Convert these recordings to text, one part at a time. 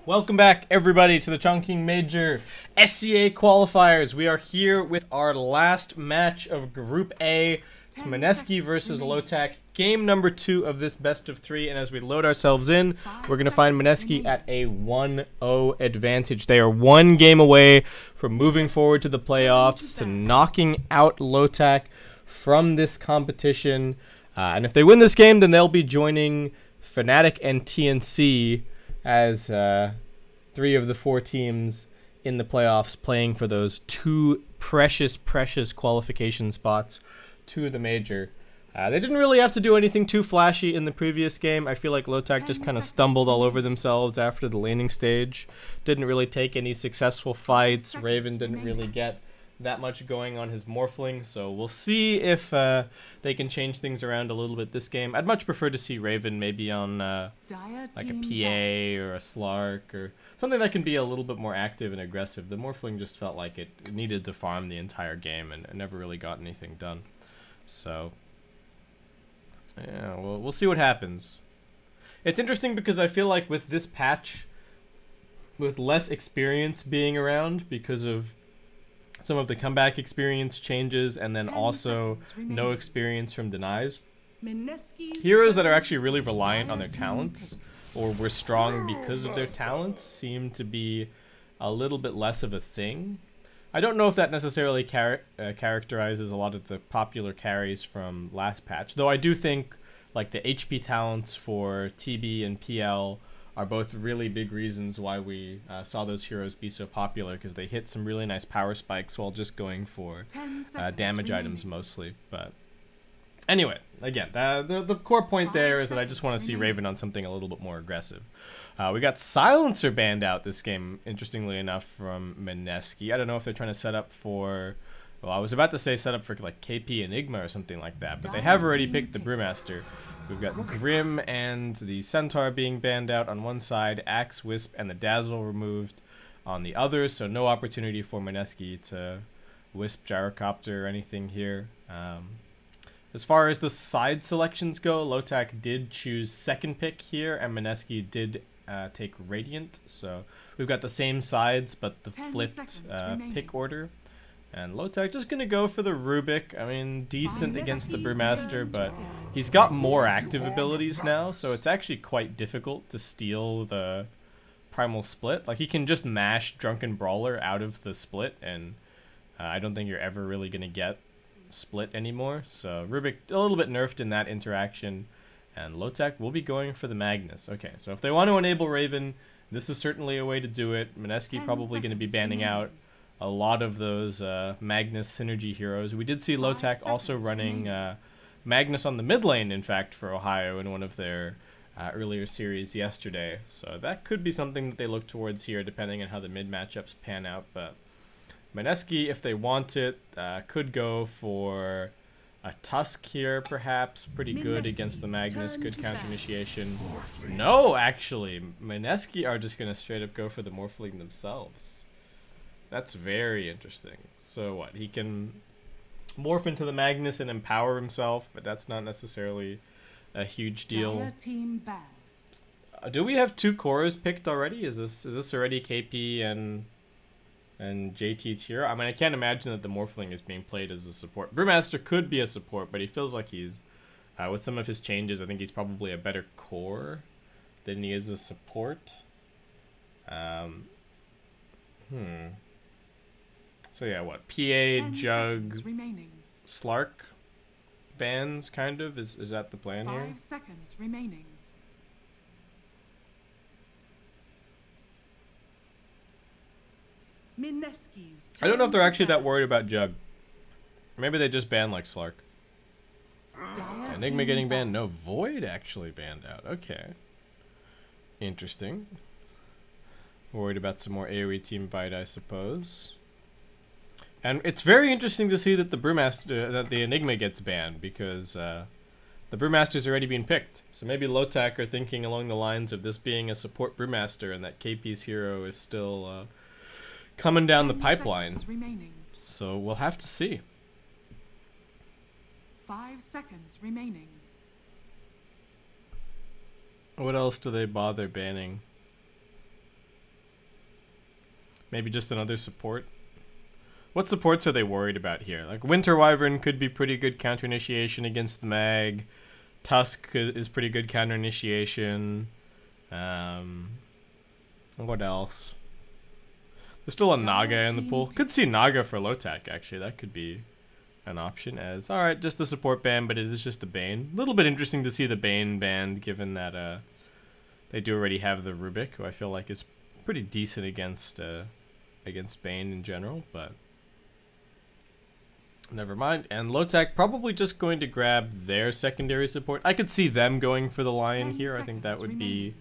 Welcome back, everybody, to the Chongqing Major SCA qualifiers. We are here with our last match of Group A. It's Mineski versus Lotac, game number 2 of this best of 3. And as we load ourselves in, we're going to find Mineski at a 1-0 advantage. They are one game away from moving forward to the playoffs, to knocking out Lotac from this competition. And if they win this game, then they'll be joining Fnatic and TNC as 3 of the 4 teams in the playoffs playing for those 2 precious qualification spots to the major. They didn't really have to do anything too flashy in the previous game. I feel like Lotac just kind of stumbled all over themselves after the laning stage. Didn't really take any successful fights. Raven didn't really get that much going on his Morphling, so we'll see if they can change things around a little bit this game. I'd much prefer to see Raven maybe on like a PA or a Slark or something that can be a little bit more active and aggressive. The Morphling just felt like it needed to farm the entire game and never really got anything done. So yeah, we'll see what happens. It's interesting because I feel like with this patch, with less experience being around because of some of the comeback experience changes, and then also no experience from denies. Heroes that are actually really reliant on their talents, or were strong because of their talents, seem to be a little bit less of a thing. I don't know if that necessarily characterizes a lot of the popular carries from last patch, though I do think like the HP talents for TB and PL are both really big reasons why we saw those heroes be so popular, because they hit some really nice power spikes while just going for damage items mostly. But anyway, again, the core point there is that I just want to see Raven on something a little bit more aggressive. We got Silencer banned out this game, interestingly enough, from Mineski. I don't know if they're trying to set up for... Well, I was about to say set up for like KP Enigma or something like that, but they have already picked the Brewmaster. We've got Grim and the Centaur being banned out on one side, Axe, Wisp, and the Dazzle removed on the other, so no opportunity for Mineski to Wisp Gyrocopter or anything here. As far as the side selections go, Lotac did choose second pick here, and Mineski did take Radiant, so we've got the same sides, but the flipped pick order. And Lotac just going to go for the Rubik. I mean, decent against the Brewmaster, but he's got more active abilities now, so it's actually quite difficult to steal the Primal Split. Like, he can just mash Drunken Brawler out of the split, and I don't think you're ever really going to get split anymore. So Rubik a little bit nerfed in that interaction, and Lotac will be going for the Magnus. Okay, so if they want to enable Raven, this is certainly a way to do it. Mineski probably going to be banning out a lot of those Magnus synergy heroes. We did see Lotac also running Magnus on the mid lane, in fact, for Ohio in one of their earlier series yesterday. So that could be something that they look towards here, depending on how the mid matchups pan out. But Mineski, if they want it, could go for a Tusk here, perhaps. Pretty good against the Magnus. Good counter initiation. No, actually, Mineski are just going to straight up go for the Morphling themselves. That's very interesting. So what? He can morph into the Magnus and empower himself, but that's not necessarily a huge deal. Do we have 2 cores picked already? Is this already KP and JT's hero? I mean, I can't imagine that the Morphling is being played as a support. Brewmaster could be a support, but he feels like he's with some of his changes, I think he's probably a better core than he is a support. So yeah, what? PA, Jug, Slark bans, kind of? Is that the plan here? 5 seconds remaining. Mineski's I don't know if they're actually that worried about Jug. Maybe they just ban like Slark. Enigma getting banned? No, Void actually banned out. Okay. Interesting. Worried about some more AoE team fight, I suppose. And it's very interesting to see that the Brewmaster, that the Enigma gets banned, because the Brewmaster's already been picked. So maybe Lotac are thinking along the lines of this being a support Brewmaster, and that KP's hero is still coming down the pipeline. So we'll have to see. 5 seconds remaining. What else do they bother banning? Maybe just another support. What supports are they worried about here? Like Winter Wyvern could be pretty good counter initiation against the mag. Tusk is pretty good counter initiation. What else? There's still a Naga in the pool. Could see Naga for Lotac, actually. That could be an option as, alright, just a support band, but it is just a Bane. A little bit interesting to see the Bane band, given that they do already have the Rubik, who I feel like is pretty decent against Bane in general, but never mind. And Lotac probably just going to grab their secondary support. I could see them going for the Lion here. I think that would be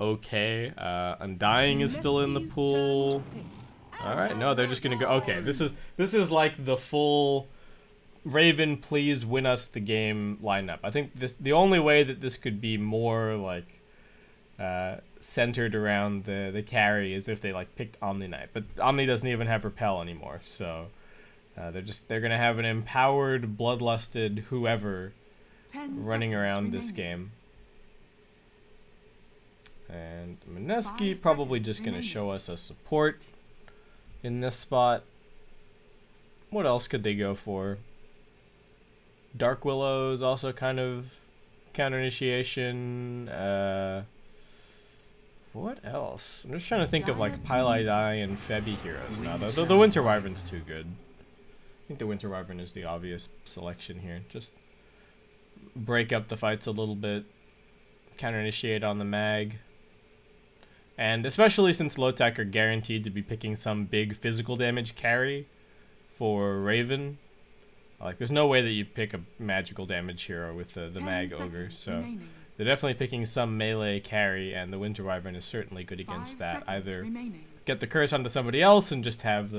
okay. Undying is still in the pool. Alright, no, they're just gonna go. Okay, this is like the full Raven, please win us the game lineup. I think the only way that this could be more like centered around the carry is if they like picked Omni Knight. But Omni doesn't even have repel anymore, so they're gonna have an empowered, bloodlusted whoever running around this game. And Mineski probably just going to show us a support in this spot. What else could they go for? Dark Willow is also kind of counter initiation. What else? I'm just trying to think of like Pylai and Febby heroes now. The Winter Wyvern's too good. I think the Winter Wyvern is the obvious selection here. Just break up the fights a little bit. Counter initiate on the mag. And especially since Lotac are guaranteed to be picking some big physical damage carry for Raven, like there's no way that you pick a magical damage hero with the mag ogre, so they're definitely picking some melee carry, and the Winter Wyvern is certainly good against that. Either get the curse onto somebody else and just have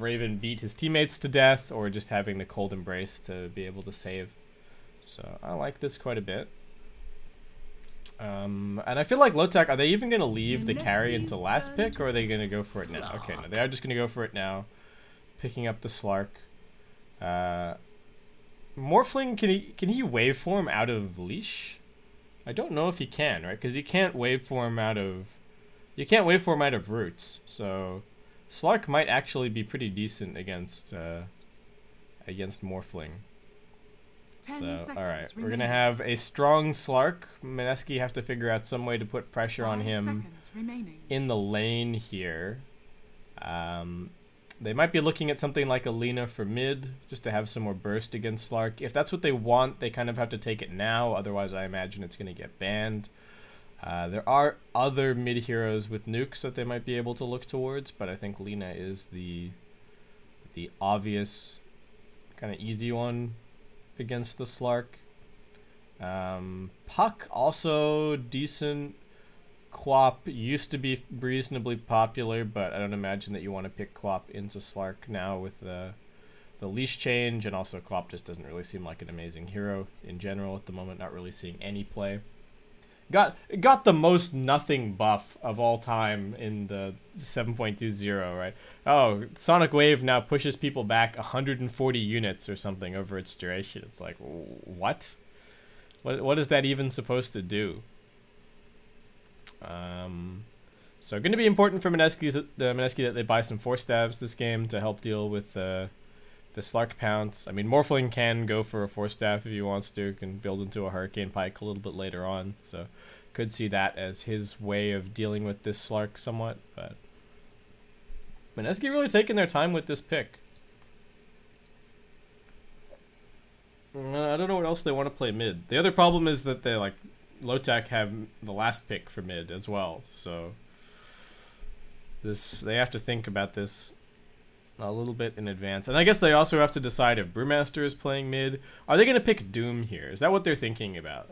Raven beat his teammates to death, or just having the Cold Embrace to be able to save. So I like this quite a bit. And I feel like Lotac, are they even going to leave the carry into last pick, or are they going to go for it now? Okay, no, they are just going to go for it now. Picking up the Slark. Morphling, can he waveform out of Leash? I don't know if he can, right? Because you can't waveform out of Roots. So Slark might actually be pretty decent against Morphling. So, alright, we're going to have a strong Slark. Mineski have to figure out some way to put pressure on him in the lane here. They might be looking at something like Alina for mid, just to have some more burst against Slark. If that's what they want, they kind of have to take it now, otherwise I imagine it's going to get banned. There are other mid heroes with nukes that they might be able to look towards, but I think Lina is the obvious, kind of easy one against the Slark. Puck also decent. Quap used to be reasonably popular, but I don't imagine that you want to pick Quap into Slark now with the leash change, and also Quap just doesn't really seem like an amazing hero in general at the moment. Not really seeing any play. Got the most nothing buff of all time in the 7.20, right? Oh, Sonic Wave now pushes people back 140 units or something over its duration. It's like, what? What is that even supposed to do? So going to be important for Mineski that they buy some Force Staves this game to help deal with the Slark Pounce. I mean, Morphling can go for a Force Staff if he wants to, can build into a Hurricane Pike a little bit later on, so could see that as his way of dealing with this Slark somewhat, but Mineski really taking their time with this pick. I don't know what else they want to play mid. The other problem is that they, like, Lotac have the last pick for mid as well, so they have to think about this a little bit in advance. And I guess they also have to decide if Brewmaster is playing mid. Are they going to pick Doom here? Is that what they're thinking about?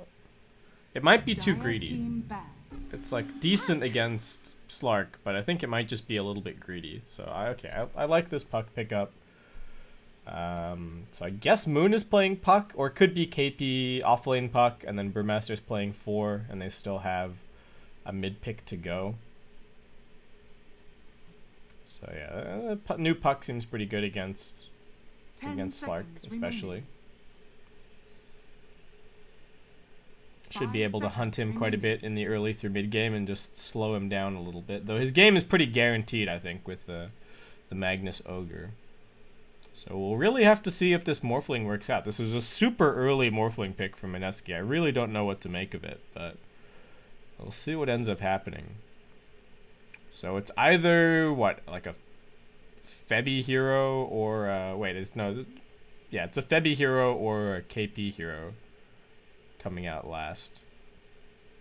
It might be too greedy. It's like decent against Slark, but I think it might just be a little bit greedy. So I like this Puck pickup. So I guess Moon is playing Puck, or it could be KP offlane Puck, and then Brewmaster's playing 4, and they still have a mid pick to go. So yeah, new Puck seems pretty good against Slark, especially. Should be able to hunt him quite a bit in the early through mid game and just slow him down a little bit. Though his game is pretty guaranteed, I think, with the Magnus Ogre. So we'll really have to see if this Morphling works out. This is a super early Morphling pick from Mineski. I really don't know what to make of it, but we'll see what ends up happening. So it's either, what, like a Febby hero or, wait, it's, no, yeah, it's a Febby hero or a KP hero coming out last.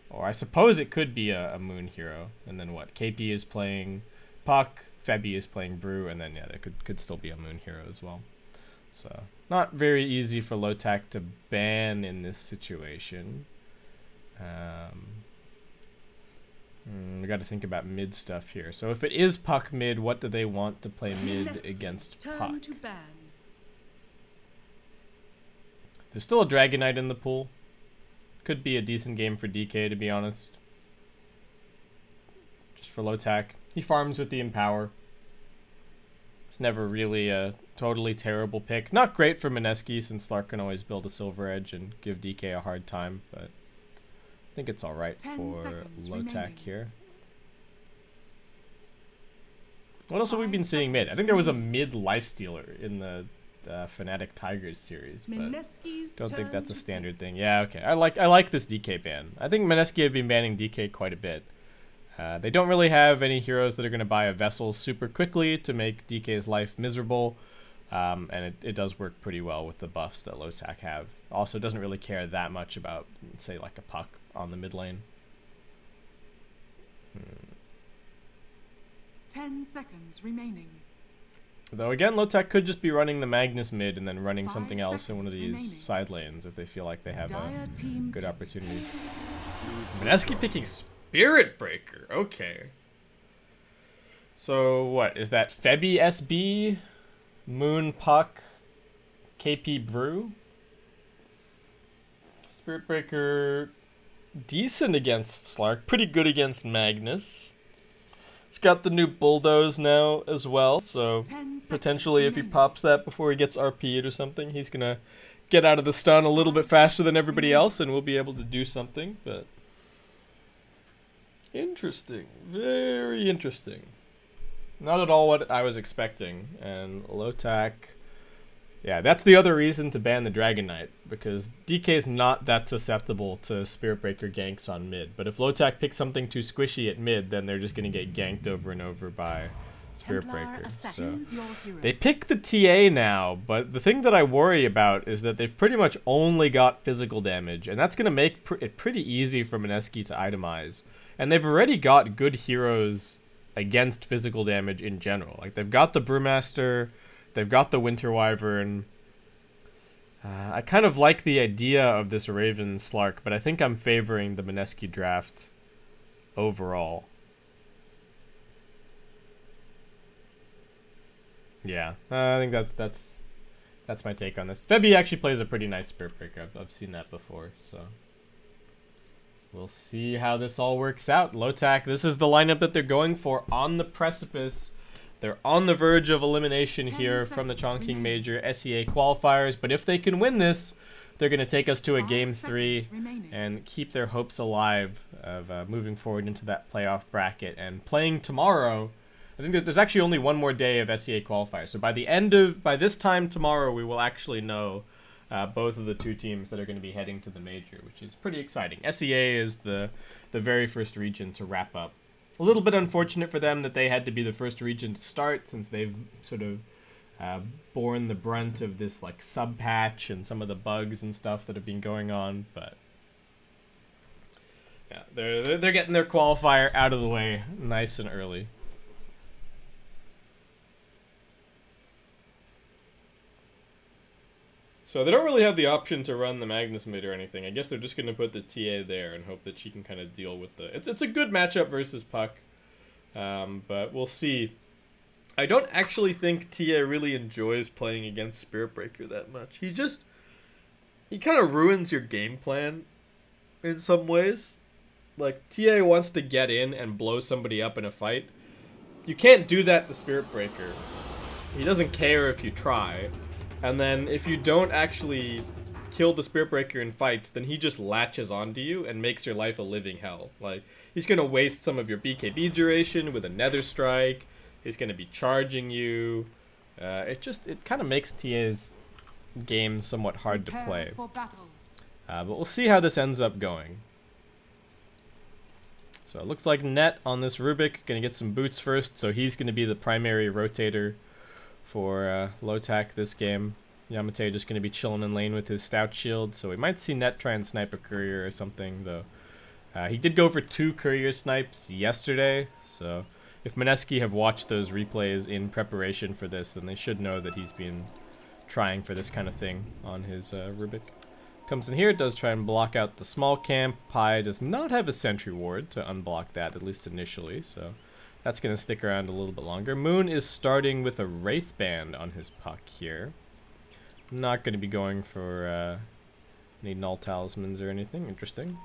Or I suppose it could be a Moon hero. And then what, KP is playing Puck, Febby is playing Brew, and then, yeah, there could still be a Moon hero as well. So, not very easy for Lotac to ban in this situation. We got to think about mid stuff here. So if it is Puck mid, what do they want to play mid against Puck? There's still a Dragon Knight in the pool. Could be a decent game for DK, to be honest. Just for Lotac. He farms with the Empower. It's never really a totally terrible pick. Not great for Mineski, since Slark can always build a Silver Edge and give DK a hard time, but I think it's alright for Lotac here. What else have we been seeing mid? I think there was a mid Lifestealer in the Fnatic Tigers series, but don't think that's a standard thing. Yeah, okay. I like this DK ban. I think Mineski have been banning DK quite a bit. They don't really have any heroes that are going to buy a vessel super quickly to make DK's life miserable, and it does work pretty well with the buffs that Lotac have. Also, doesn't really care that much about, say, like a Puck on the mid lane. 10 seconds remaining. Though again, Lotac could just be running the Magnus mid and then running something else in one of these side lanes if they feel like they have a good opportunity. Mineski picking Spirit Breaker. Okay. So what is that? Febby SB, Moon Puck, KP Brew. Spirit Breaker, decent against Slark, pretty good against Magnus. He's got the new Bulldoze now as well, so potentially if he pops that before he gets RP'd or something, he's gonna get out of the stun a little bit faster than everybody else and we'll be able to do something, but interesting. Very interesting. Not at all what I was expecting, and Lotac... Yeah, that's the other reason to ban the Dragon Knight, because DK's not that susceptible to Spirit Breaker ganks on mid. But if Lotac picks something too squishy at mid, then they're just going to get ganked over and over by Spirit Breaker. So they pick the TA now, but the thing that I worry about is that they've pretty much only got physical damage, and that's going to make it pretty easy for Mineski to itemize. And they've already got good heroes against physical damage in general. Like, they've got the Brewmaster... They've got the Winter Wyvern. I kind of like the idea of this Raven Slark, but I think I'm favoring the Mineski draft overall. Yeah, I think that's my take on this. Febby actually plays a pretty nice Spirit Breaker. I've seen that before, so we'll see how this all works out. Lotac, this is the lineup that they're going for on the precipice. They're on the verge of elimination here from the Chongqing Major SEA qualifiers, but if they can win this, they're going to take us to a Game 3 and keep their hopes alive of moving forward into that playoff bracket. And playing tomorrow, I think that there's actually only one more day of SEA qualifiers. So by this time tomorrow, we will actually know both of the two teams that are going to be heading to the Major, which is pretty exciting. SEA is the very first region to wrap up. A little bit unfortunate for them that they had to be the first region to start, since they've sort of borne the brunt of this like sub patch and some of the bugs and stuff that have been going on. But yeah, they're getting their qualifier out of the way nice and early. So they don't really have the option to run the Magnus mid or anything. I guess they're just going to put the TA there and hope that she can kind of deal with the... It's a good matchup versus Puck, but we'll see. I don't actually think TA really enjoys playing against Spirit Breaker that much. He kind of ruins your game plan in some ways. Like, TA wants to get in and blow somebody up in a fight. You can't do that to Spirit Breaker. He doesn't care if you try. And then if you don't actually kill the Spirit Breaker in fights, then he just latches onto you and makes your life a living hell. Like, he's going to waste some of your BKB duration with a Nether Strike. He's going to be charging you. It kind of makes TA's game somewhat hard to play. But we'll see how this ends up going. So it looks like Net on this Rubik going to get some boots first, so he's going to be the primary rotator for Lotac this game. Yamate just going to be chilling in lane with his stout shield, so we might see Net try and snipe a courier or something, though. He did go for 2 courier snipes yesterday, so if Mineski have watched those replays in preparation for this, then they should know that he's been trying for this kind of thing on his Rubik. Comes in here, does try and block out the small camp. Pi does not have a sentry ward to unblock that, at least initially, so that's going to stick around a little bit longer. Moon is starting with a Wraith Band on his puck here. Not going to be going for any null talismans or anything. Interesting.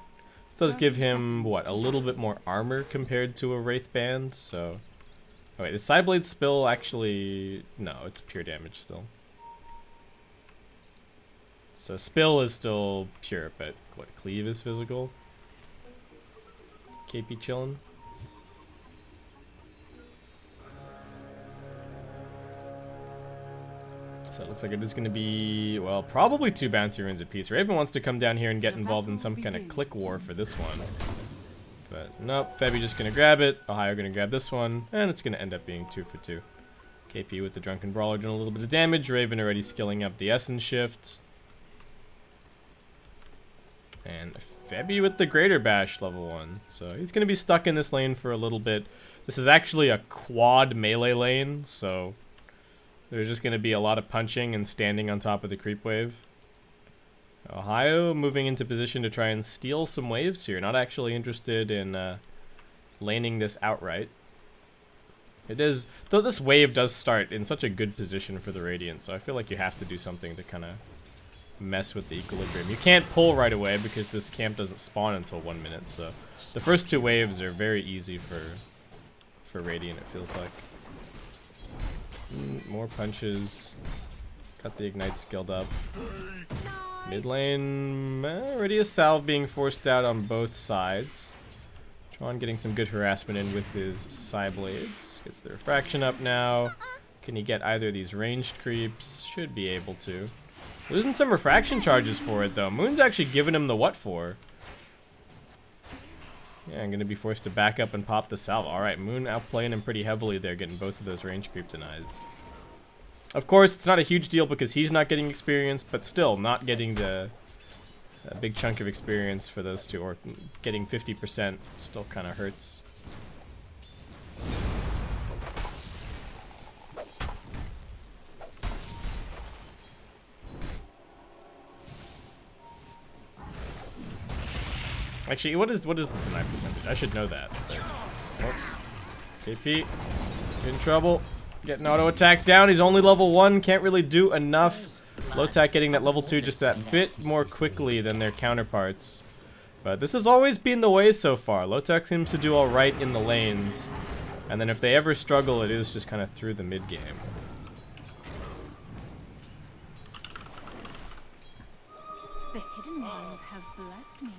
This does give him, what, a little bit more armor compared to a Wraith Band, so... Oh wait, is Psyblade Spill actually... No, it's pure damage still. So Spill is still pure, but what, Cleave is physical? KP chillin'. So it looks like it is going to be, well, probably 2 bounty runes apiece. Raven wants to come down here and get involved in some kind of click war for this one. But nope, Febby just going to grab it. Ohio going to grab this one, and it's going to end up being 2 for 2. KP with the Drunken Brawler doing a little bit of damage. Raven already skilling up the Essence Shift. And Febby with the Greater Bash level 1. So he's going to be stuck in this lane for a little bit. This is actually a quad melee lane, so there's just going to be a lot of punching and standing on top of the creep wave. Ohio moving into position to try and steal some waves here. Not actually interested in laning this outright. It is, though this wave does start in such a good position for the Radiant, so I feel like you have to do something to kind of mess with the equilibrium. You can't pull right away because this camp doesn't spawn until 1 minute, so the first 2 waves are very easy for Radiant, it feels like. More punches. Got the Ignite skilled up. Mid lane, already a salve being forced out on both sides. Tron getting some good harassment in with his Psyblades. Gets the refraction up now. Can he get either of these ranged creeps? Should be able to. Losing some refraction charges for it, though. Moon's actually giving him the what for. Yeah, I'm going to be forced to back up and pop the salve. Alright, Moon outplaying him pretty heavily there, getting both of those range creep denies. Of course, it's not a huge deal because he's not getting experience, but still, not getting a big chunk of experience for those two, or getting 50% still kind of hurts. Actually, what is the deny percentage? I should know that. Oh. KP in trouble. Getting auto attack down. He's only level 1. Can't really do enough. Lotac getting that level 2 just that bit more quickly than their counterparts. But this has always been the way so far. Lotac seems to do alright in the lanes. And then if they ever struggle, it is just kind of through the mid game. The hidden ones have blessed me.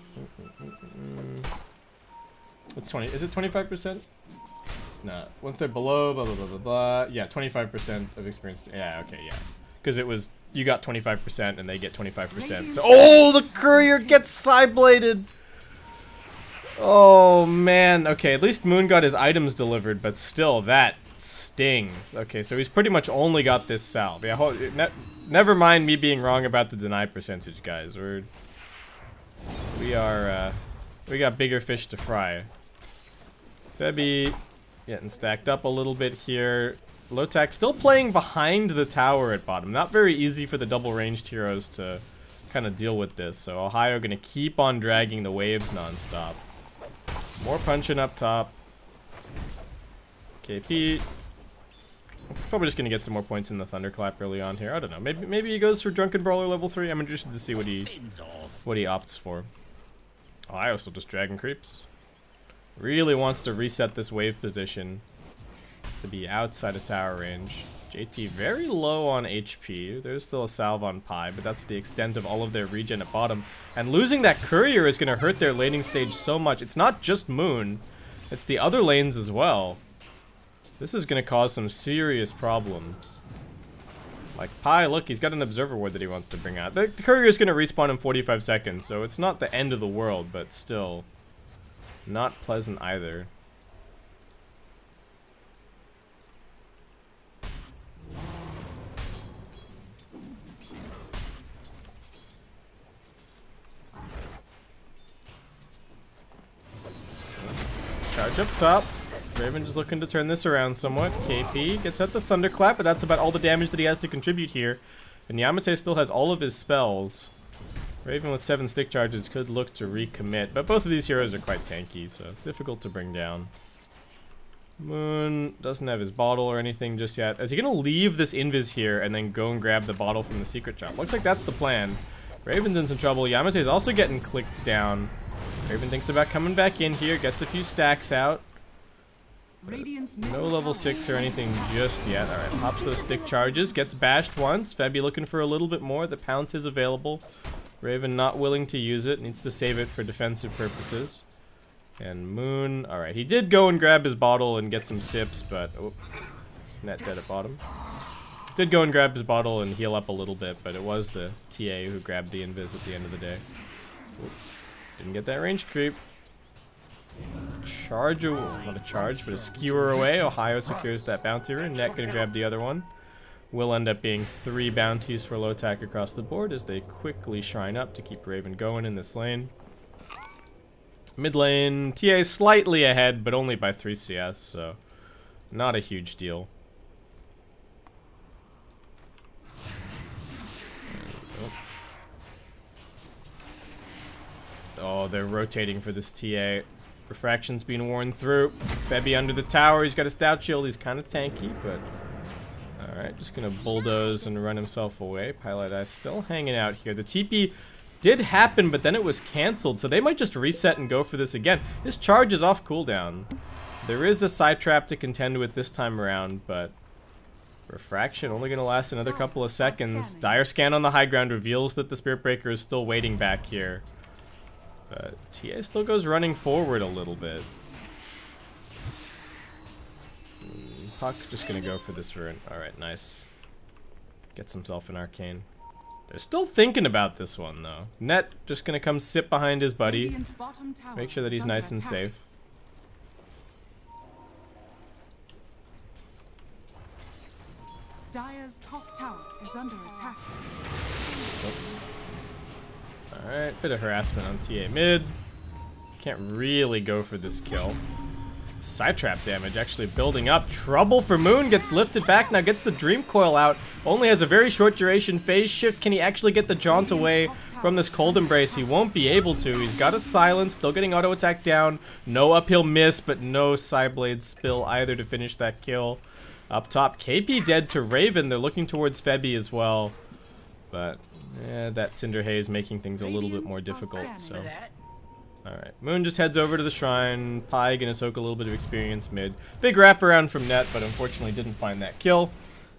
It's 20. Is it 25%? No. Once they're below, blah, blah, blah, blah, blah. Yeah, 25% of experience. Yeah, okay, yeah. Because it was, you got 25% and they get 25%. So, oh, the courier gets side-bladed. Oh, man. Okay, at least Moon got his items delivered, but still, that stings. Okay, so he's pretty much only got this salve. Yeah, never mind me being wrong about the deny percentage, guys. We got bigger fish to fry. Febby getting stacked up a little bit here. Lotac still playing behind the tower at bottom. Not very easy for the double ranged heroes to kind of deal with this. So Ohio gonna keep on dragging the waves non-stop. More punching up top. KP. Probably just gonna get some more points in the Thunderclap early on here. I don't know. Maybe he goes for Drunken Brawler level 3. I'm interested to see what he opts for. Ohio still just dragging creeps. Really wants to reset this wave position to be outside of tower range. JT very low on HP. There's still a salve on Pi, but that's the extent of all of their regen at bottom. And losing that courier is going to hurt their laning stage so much. It's not just Moon, it's the other lanes as well. This is going to cause some serious problems. Like Pi, look, he's got an observer ward that he wants to bring out. The courier is going to respawn in 45 seconds, so it's not the end of the world, but still not pleasant either. Charge up top. Raven just looking to turn this around somewhat. KP gets out the Thunderclap, but that's about all the damage that he has to contribute here. And Yamate still has all of his spells. Raven with 7 stick charges could look to recommit, but both of these heroes are quite tanky, so difficult to bring down. Moon doesn't have his bottle or anything just yet. Is he going to leave this invis here and then go and grab the bottle from the secret shop? Looks like that's the plan. Raven's in some trouble. Yamate's also getting clicked down. Raven thinks about coming back in here, gets a few stacks out. No level 6 or anything just yet. Alright, pops those stick charges, gets bashed once. Febby looking for a little bit more. The pounce is available. Raven not willing to use it, needs to save it for defensive purposes. And Moon, alright, he did go and grab his bottle and get some sips, but oh, net dead at bottom. Did go and grab his bottle and heal up a little bit, but it was the TA who grabbed the invis at the end of the day. Oop. Didn't get that range creep. Charge, not a charge, but a skewer away. Ohio secures that bounty rune. Net gonna grab the other one. Will end up being 3 bounties for Lotac across the board as they quickly shrine up to keep Raven going in this lane. Mid lane, TA slightly ahead, but only by 3 CS, so not a huge deal. Oh, they're rotating for this TA. Refraction's being worn through. Febby under the tower. He's got a stout shield. He's kind of tanky, but alright, just gonna bulldoze and run himself away. Pilot Eye still hanging out here. The TP did happen, but then it was cancelled, so they might just reset and go for this again. This charge is off cooldown. There is a side trap to contend with this time around, but Refraction only gonna last another couple of seconds. Dire Scan on the high ground reveals that the Spirit Breaker is still waiting back here. But TA still goes running forward a little bit. Puck just gonna go for this rune. Alright, nice. Gets himself an arcane. They're still thinking about this one though. Net just gonna come sit behind his buddy. Make sure that he's nice and safe. Dire's top tower is under attack. Alright, bit of harassment on TA mid. Can't really go for this kill. Side trap damage actually building up. Trouble for Moon, gets lifted back, now gets the Dream Coil out. Only has a very short duration phase shift. Can he actually get the jaunt away from this Cold Embrace? He won't be able to. He's got a silence, still getting auto attack down. No uphill miss, but no Psyblade spill either to finish that kill. Up top, KP dead to Raven. They're looking towards Febby as well. But yeah, that Cinder Haze making things a little bit more difficult, so. Alright, Moon just heads over to the shrine. Pi gonna soak a little bit of experience mid. Big wraparound from Net, but unfortunately didn't find that kill.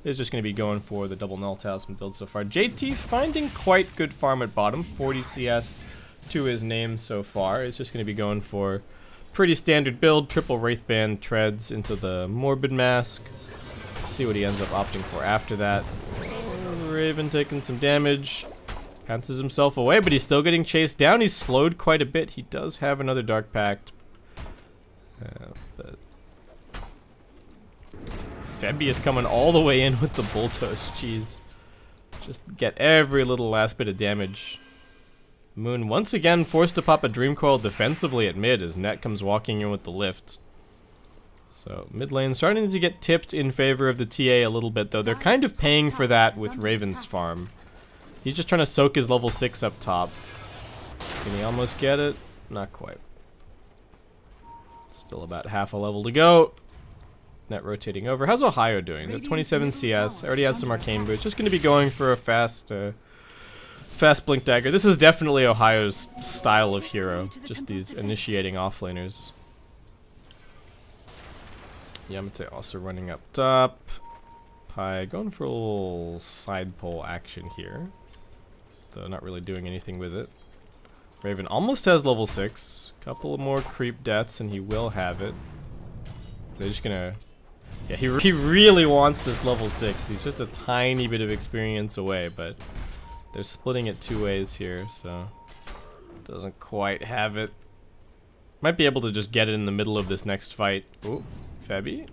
Is just gonna be going for the double Null Talisman build so far. JT finding quite good farm at bottom. 40 CS to his name so far. It's just gonna be going for pretty standard build. Triple Wraithband treads into the Morbid Mask. See what he ends up opting for after that. Raven taking some damage. Pounces himself away, but he's still getting chased down. He's slowed quite a bit. He does have another Dark Pact. But Febby is coming all the way in with the Bulldoze. Jeez. Just get every little last bit of damage. Moon once again forced to pop a Dream Coil defensively at mid as Net comes walking in with the lift. So mid lane starting to get tipped in favor of the TA a little bit, though. They're kind of paying for that with Raven's farm. He's just trying to soak his level 6 up top. Can he almost get it? Not quite. Still about half a level to go. Net rotating over. How's Ohio doing? He's at 27 CS. Already has some arcane boots. Just going to be going for a fast blink dagger. This is definitely Ohio's style of hero. Just these initiating offlaners. Yamate also running up top. Pi going for a little side pole action here. Though not really doing anything with it. Raven almost has level 6. Couple of more creep deaths and he will have it. They're just gonna... Yeah, he really wants this level 6. He's just a tiny bit of experience away, but they're splitting it 2 ways here, so... Doesn't quite have it. Might be able to just get it in the middle of this next fight. Ooh, Febby.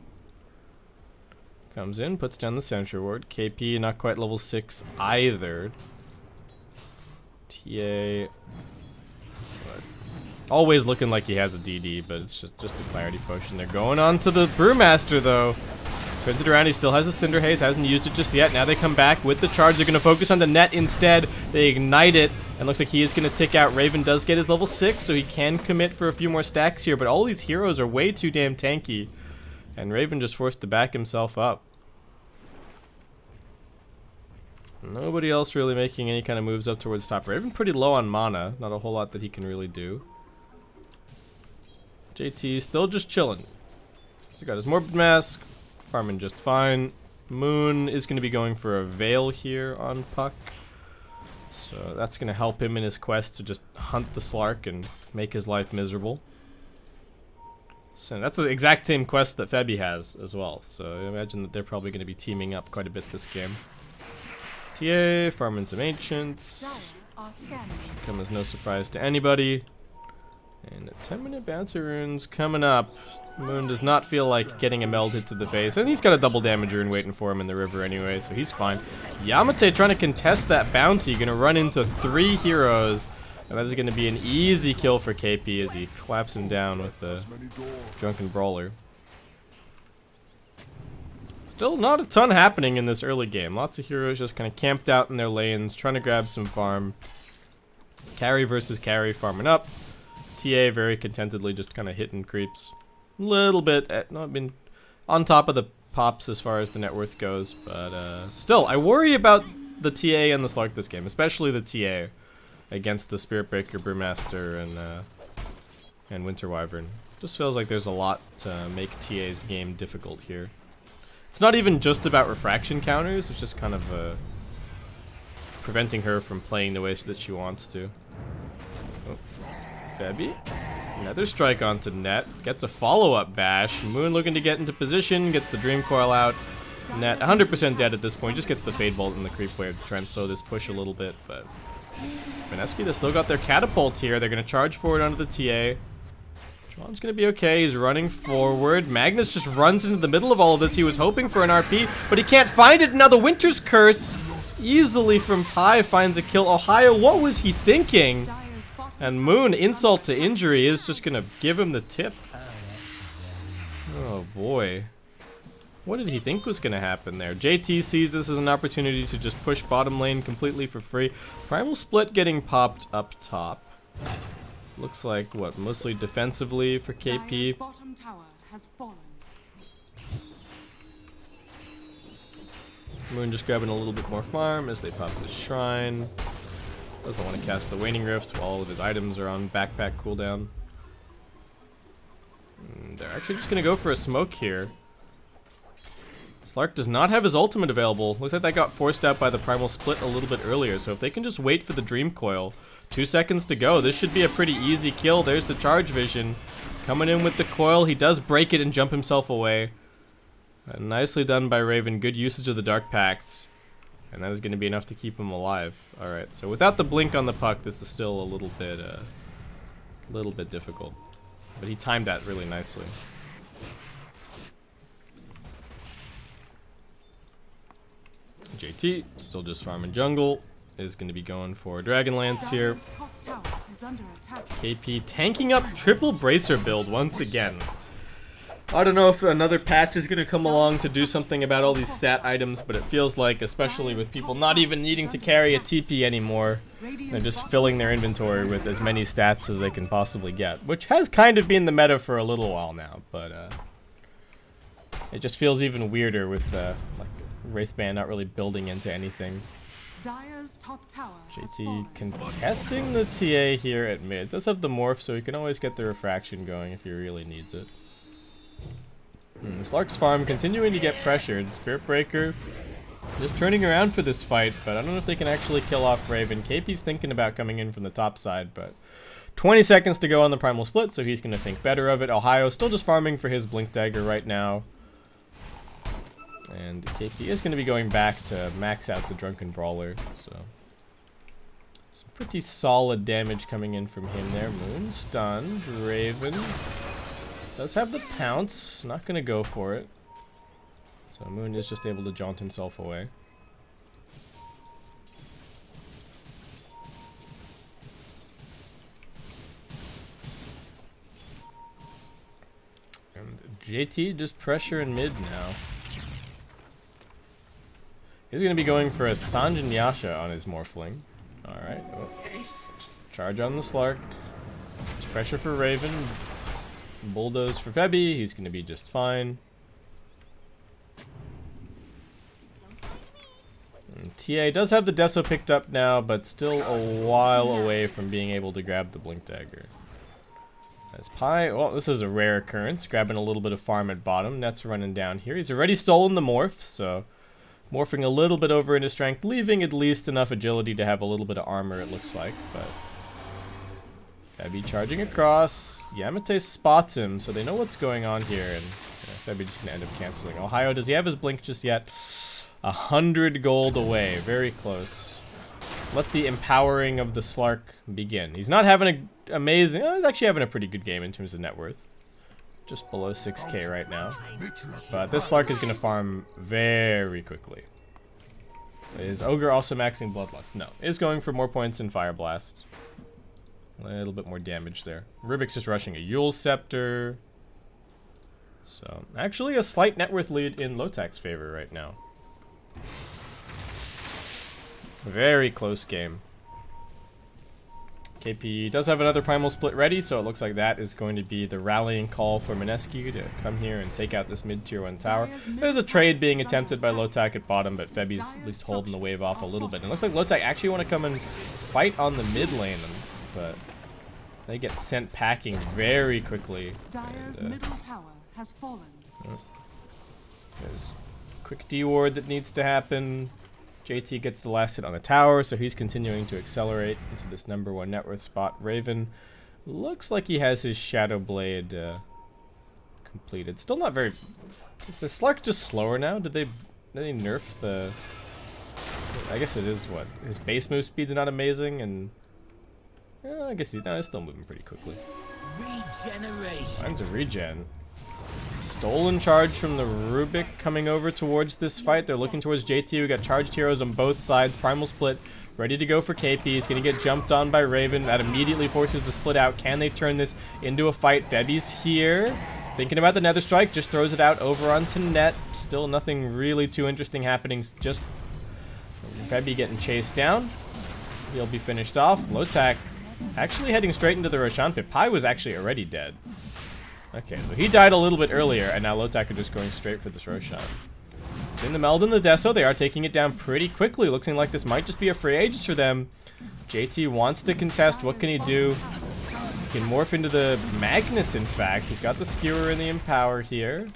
Comes in, puts down the sentry ward. KP not quite level 6 either. TA... Always looking like he has a DD, but it's just a clarity potion. They're going on to the Brewmaster, though. Turns it around, he still has a Cinder Haze, hasn't used it just yet. Now they come back with the charge. They're going to focus on the net instead. They ignite it, and looks like he is going to tick out. Raven does get his level 6, so he can commit for a few more stacks here, but all these heroes are way too damn tanky. And Raven just forced to back himself up. Nobody else really making any kind of moves up towards top. Raven pretty low on mana, not a whole lot that he can really do. JT still just chilling. He's got his Morbid Mask, farming just fine. Moon is going to be going for a Veil here on Puck. So that's going to help him in his quest to just hunt the Slark and make his life miserable. So that's the exact same quest that Febby has as well. So I imagine that they're probably going to be teaming up quite a bit this game. TA, farming some Ancients. Should come as no surprise to anybody. And a 10-minute bouncer rune's coming up. Moon does not feel like getting a meld hit to the face. And he's got a double damage rune waiting for him in the river anyway, so he's fine. Yamate trying to contest that bounty. Gonna run into 3 heroes. And that is gonna be an easy kill for KP as he claps him down with the Drunken Brawler. Still not a ton happening in this early game. Lots of heroes just kind of camped out in their lanes, trying to grab some farm. Carry versus carry, farming up. TA very contentedly just kind of hitting creeps. A little bit, not been on top of the pops as far as the net worth goes, but still, I worry about the TA and the Slark this game, especially the TA against the Spirit Breaker, Brewmaster, and Winter Wyvern. Just feels like there's a lot to make TA's game difficult here. It's not even just about refraction counters, it's just kind of preventing her from playing the way that she wants to. Oh. Febby. Another strike onto net. Gets a follow-up bash. Moon looking to get into position. Gets the Dream Coil out. Net 100% dead at this point. Just gets the Fade Bolt in the creep wave to try and slow this push a little bit. But Mineski, they still got their catapult here. They're going to charge forward onto the TA. Juan's going to be okay. He's running forward. Magnus just runs into the middle of all of this. He was hoping for an RP, but he can't find it. Now the Winter's Curse easily from Pi finds a kill. Ohio, what was he thinking? And Moon, insult to injury, is just gonna give him the tip. Oh boy. What did he think was gonna happen there? JT sees this as an opportunity to just push bottom lane completely for free. Primal Split getting popped up top. Looks like, what, mostly defensively for KP. Bottom tower has fallen. Moon just grabbing a little bit more farm as they pop the shrine. Doesn't want to cast the Waning Rift while all of his items are on backpack cooldown. And they're actually just going to go for a smoke here. Slark does not have his ultimate available. Looks like that got forced out by the Primal Split a little bit earlier. So if they can just wait for the Dream Coil. 2 seconds to go. This should be a pretty easy kill. There's the Charge Vision. Coming in with the coil. He does break it and jump himself away. Nicely done by Raven. Good usage of the Dark Pact. And that is going to be enough to keep him alive. Alright, so without the blink on the puck, this is still a little bit difficult. But he timed that really nicely. JT, still just farming jungle, is going to be going for Dragonlance here. KP tanking up triple Bracer build once again. I don't know if another patch is going to come along to do something about all these stat items, but it feels like, especially with people not even needing to carry a TP anymore, they're just filling their inventory with as many stats as they can possibly get, which has kind of been the meta for a little while now, but it just feels even weirder with like Wraithband not really building into anything. JT contesting the TA here at mid. Does have the morph, so he can always get the refraction going if he really needs it. The Slark's farm continuing to get pressured. Spirit Breaker just turning around for this fight, but I don't know if they can actually kill off Raven. KP's thinking about coming in from the top side, but 20 seconds to go on the Primal Split, so he's going to think better of it. Ohio still just farming for his Blink Dagger right now. And KP is going to be going back to max out the Drunken Brawler, so some pretty solid damage coming in from him there. Moon stunned. Raven does have the pounce, not going to go for it. So Moon is just able to jaunt himself away. And JT just pressure in mid now. He's going to be going for a Sanjin Yasha on his Morphling. Alright. Oh. Charge on the Slark. Just pressure for Raven. Bulldoze for Febby. He's going to be just fine. And TA does have the Deso picked up now, but still a while away from being able to grab the Blink Dagger. As Pi, well, this is a rare occurrence, grabbing a little bit of farm at bottom. Net's running down here. He's already stolen the Morph, so morphing a little bit over into strength, leaving at least enough agility to have a little bit of armor, it looks like. But Febby charging across. Yamate spots him, so they know what's going on here, and Febby just gonna end up canceling. Ohio, does he have his blink just yet? 100 gold away, very close. Let the empowering of the Slark begin. He's not having an amazing, he's actually having a pretty good game in terms of net worth. Just below 6k right now. But this Slark is going to farm very quickly. Is Ogre also maxing Bloodlust? No. Is going for more points in Fire Blast. A little bit more damage there. Rubik's just rushing a Yule Scepter. So, actually a slight net worth lead in Lotac's favor right now. Very close game. KP does have another Primal Split ready, so it looks like that is going to be the rallying call for Mineski to come here and take out this mid-tier 1 tower. There's a trade being attempted by Lotac at bottom, but Febby's at least holding the wave off a little bit. And it looks like Lotac actually want to come and fight on the mid lane, but they get sent packing very quickly. Dire's middle tower has fallen. There's a quick D-ward that needs to happen. JT gets the last hit on the tower, so he's continuing to accelerate into this #1 net worth spot. Raven looks like he has his Shadow Blade completed. Still not very... Is the Slark just slower now? Did they nerf the... I guess it is what? His base move speed's not amazing, and... I guess he's still moving pretty quickly. Regeneration. Mine's a regen. Stolen charge from the Rubik coming over towards this fight. They're looking towards JT. We got charged heroes on both sides. Primal Split ready to go for KP. He's going to get jumped on by Raven. That immediately forces the split out. Can they turn this into a fight? Febby's here. Thinking about the Nether Strike. Just throws it out over onto Net. Still nothing really too interesting happening. Just Febby getting chased down. He'll be finished off. Lotac actually heading straight into the Roshan pit. Pi was actually already dead. Okay, so he died a little bit earlier, and now Lotac are just going straight for this Roshan. In the Meld and the Deso, they are taking it down pretty quickly. Looking like this might just be a free Aegis for them. JT wants to contest. What can he do? He can morph into the Magnus, in fact. He's got the Skewer and the Empower here.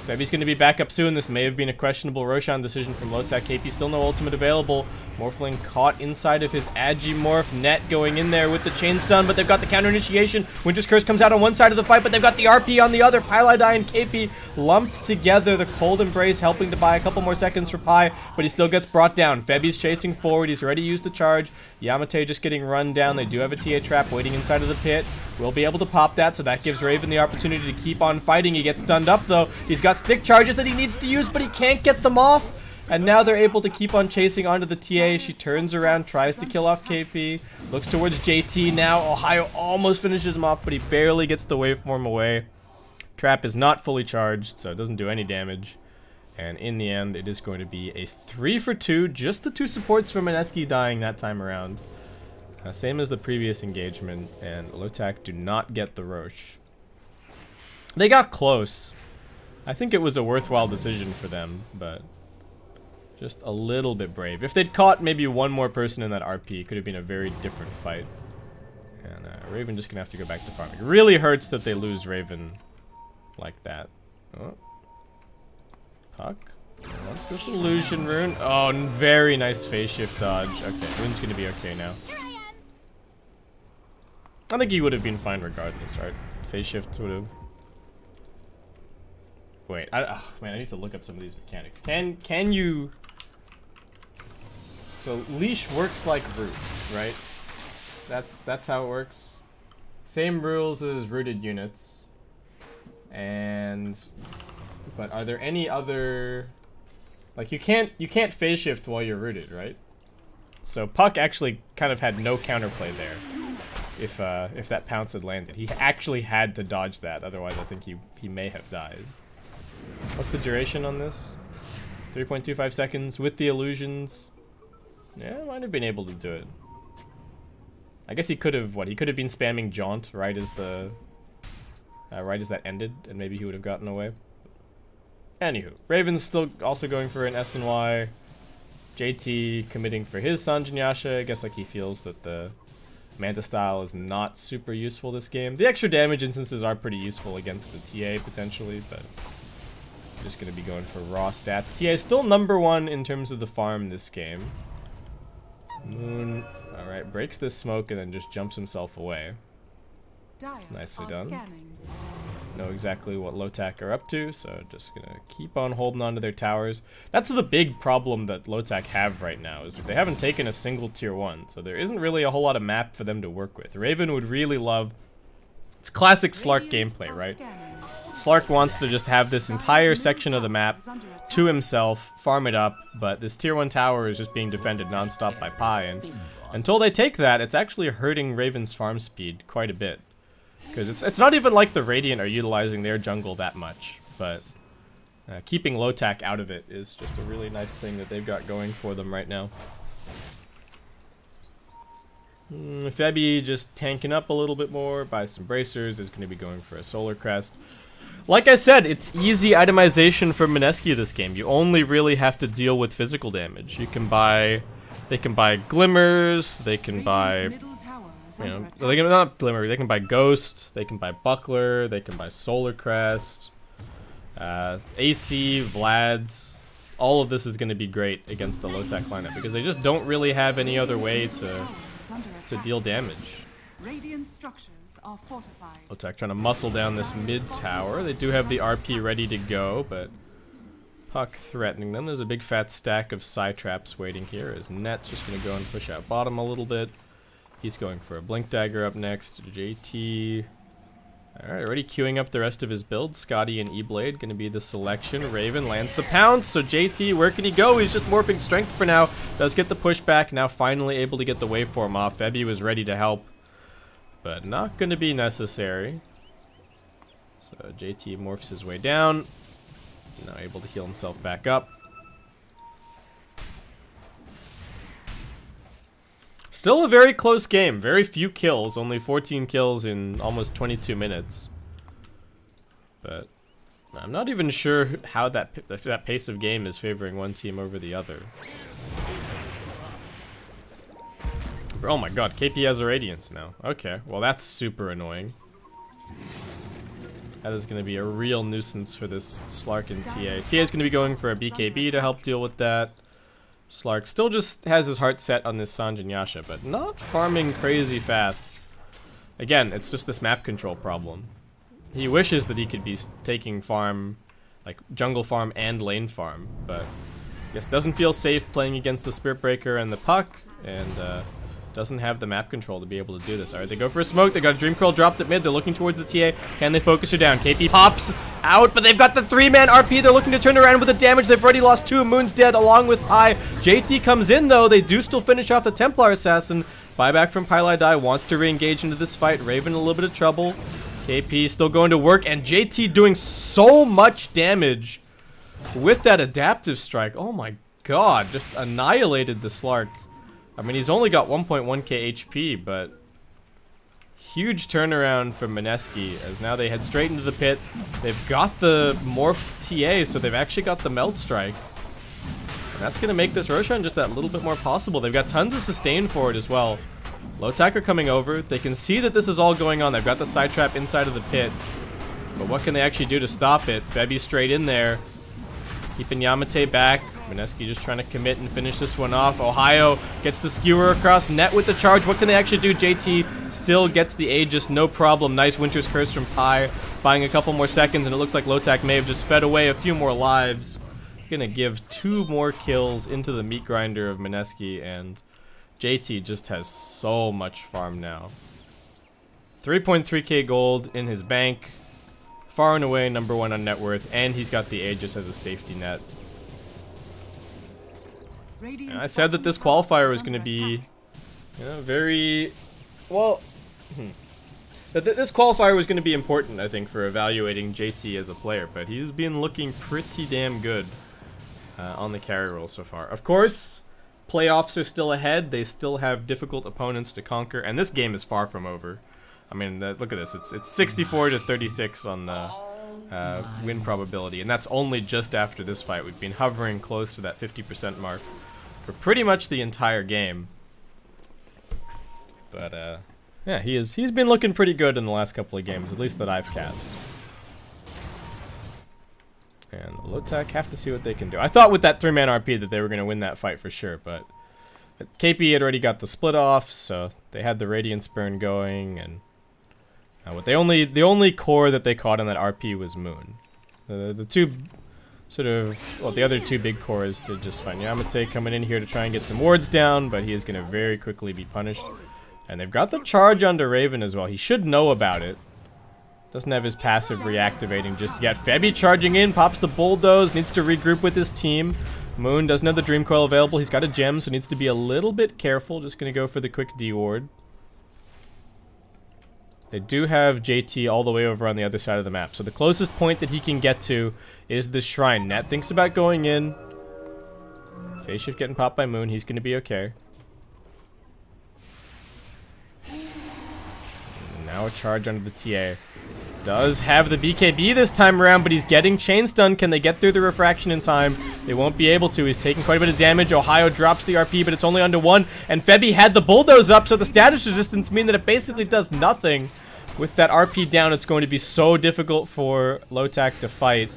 Febby's going to be back up soon. This may have been a questionable Roshan decision from Lotac. KP still no ultimate available. Morphling caught inside of his Agi Morph. Net going in there with the chain stun, but they've got the counter initiation. Winter's Curse comes out on one side of the fight, but they've got the RP on the other. Pylai and KP lumped together. The Cold Embrace helping to buy a couple more seconds for Pi, but he still gets brought down. Febby's chasing forward. He's already used the charge. Yamate just getting run down. They do have a TA trap waiting inside of the pit. Will be able to pop that, so that gives Raven the opportunity to keep on fighting. He gets stunned up, though. He's got stick charges that he needs to use, but he can't get them off. And now they're able to keep on chasing onto the TA. She turns around, tries to kill off KP. Looks towards JT now. Ohio almost finishes him off, but he barely gets the waveform away. Trap is not fully charged, so it doesn't do any damage. And in the end, it is going to be a 3 for 2. Just the 2 supports from Mineski dying that time around. Same as the previous engagement, and Lotac do not get the Roche. They got close. I think it was a worthwhile decision for them, but just a little bit brave. If they'd caught maybe one more person in that RP, it could have been a very different fight. And Raven just gonna have to go back to farming. It really hurts that they lose Raven like that. Oh. Puck. What's this illusion rune? Oh, very nice phase shift dodge. Okay, rune's gonna be okay now. I think he would have been fine regardless, right? Phase shift would have. Wait, oh, man, I need to look up some of these mechanics. Can you? So leash works like root, right? That's how it works. Same rules as rooted units. But are there any other? Like you can't phase shift while you're rooted, right? So Puck actually kind of had no counterplay there. If that pounce had landed, he actually had to dodge that. Otherwise, I think he may have died. What's the duration on this? 3.25 seconds with the illusions. Yeah, might have been able to do it. I guess he could have He could have been spamming Jaunt right as that ended, and maybe he would have gotten away. Anywho, Raven's still also going for an SNY. JT committing for his Sanjinyasha. I guess like he feels that the Manta style is not super useful this game. The extra damage instances are pretty useful against the TA potentially, but I'm just going to be going for raw stats. TA is still #1 in terms of the farm this game. Moon, alright, breaks this smoke and then just jumps himself away. Nicely done. Know exactly what Lotac are up to, so just gonna keep on holding on to their towers. That's the big problem that Lotac have right now, is that they haven't taken a single tier 1, so there isn't really a whole lot of map for them to work with. Raven would really love... It's classic Slark gameplay, right? Slark wants to just have this entire section of the map to himself, farm it up, but this tier 1 tower is just being defended non-stop by Pi, and until they take that, it's actually hurting Raven's farm speed quite a bit. Because it's not even like the Radiant are utilizing their jungle that much, but keeping Lotac out of it is just a really nice thing that they've got going for them right now. Febby just tanking up a little bit more, buy some bracers, is going to be going for a Solar Crest. Like I said, it's easy itemization for Mineski this game. You only really have to deal with physical damage. They can buy Glimmers, they can buy... You know, they can not Glimmer. They can buy Ghost. They can buy Buckler. They can buy Solar Crest, AC, Vlad's. All of this is going to be great against the Lotac lineup because they just don't really have any other way to deal damage. Lotac trying to muscle down this mid tower. They do have the RP ready to go, but Puck threatening them. There's a big fat stack of Psy traps waiting here. As Net's just going to go and push out bottom a little bit. He's going for a Blink Dagger up next. JT. Alright, already queuing up the rest of his build. Scotty and E-Blade going to be the selection. Raven lands the pounce. So JT, where can he go? He's just morphing strength for now. Does get the pushback. Now finally able to get the waveform off. Febby was ready to help, but not going to be necessary. So JT morphs his way down. Now able to heal himself back up. Still a very close game. Very few kills. Only 14 kills in almost 22 minutes. But I'm not even sure how that pace of game is favoring one team over the other. Oh my god, KP has a Radiance now. Okay, well that's super annoying. That is going to be a real nuisance for this Slark and TA. TA is going to be going for a BKB to help deal with that. Slark still just has his heart set on this Sanjinyasha, but not farming crazy fast. Again, it's just this map control problem. He wishes that he could be taking farm, like jungle farm and lane farm, but I guess doesn't feel safe playing against the Spirit Breaker and the Puck, and doesn't have the map control to be able to do this. Alright, they go for a smoke. They got a Dream Curl dropped at mid. They're looking towards the TA. Can they focus her down? KP pops out, but they've got the 3-man RP. They're looking to turn around with the damage. They've already lost 2. Moon's dead along with Pi. JT comes in, though. They do still finish off the Templar Assassin. Buyback from Pylai wants to re-engage into this fight. Raven in a little bit of trouble. KP still going to work, and JT doing so much damage with that adaptive strike. Oh my god, just annihilated the Slark. I mean, he's only got 1.1k HP, but huge turnaround from Mineski, as now they head straight into the pit. They've got the morphed TA, so they've actually got the Melt Strike. And that's going to make this Roshan just that little bit more possible. They've got tons of sustain for it as well. Lotac are coming over. They can see that this is all going on. They've got the side trap inside of the pit. But what can they actually do to stop it? Febby straight in there. Keeping Yamate back. Mineski just trying to commit and finish this one off. Ohio gets the skewer across net with the charge. What can they actually do? JT still gets the Aegis, no problem. Nice Winter's Curse from Pi, buying a couple more seconds, and it looks like Lotac may have just fed away a few more lives. Gonna give 2 more kills into the meat grinder of Mineski, and JT just has so much farm now. 3.3k gold in his bank. Far and away #1 on net worth, and he's got the Aegis as a safety net. And I said that this qualifier was going to be, you know, very, well, that this qualifier was going to be important, I think, for evaluating JT as a player, but he's been looking pretty damn good on the carry roll so far. Of course, playoffs are still ahead. They still have difficult opponents to conquer, and this game is far from over. I mean, look at this. It's 64 to 36 on the win probability, and that's only just after this fight. We've been hovering close to that 50% mark for pretty much the entire game. But yeah, he's been looking pretty good in the last couple of games, at least that I've cast. And Lotac have to see what they can do. I thought with that 3-man RP that they were going to win that fight for sure, but KP had already got the split off, so they had the Radiance Burn going, and the only core that they caught on that RP was Moon. The two sort of, well, the other 2 big cores to just find Yamate coming in here to try and get some wards down, but he is going to very quickly be punished. And they've got the charge onto Raven as well. He should know about it. Doesn't have his passive reactivating just yet. Febby charging in, pops the bulldoze, needs to regroup with his team. Moon doesn't have the Dream Coil available. He's got a gem, so needs to be a little bit careful. Just going to go for the quick D ward. They do have JT all the way over on the other side of the map, so the closest point that he can get to is the shrine. Nat thinks about going in. Phase shift getting popped by Moon. He's going to be okay. Now a charge under the TA. Does have the BKB this time around, but he's getting chain stun. Can they get through the refraction in time? They won't be able to. He's taking quite a bit of damage. Ohio drops the RP, but it's only under 1. And Febby had the bulldoze up, so the status resistance mean that it basically does nothing. With that RP down, it's going to be so difficult for Lotac to fight.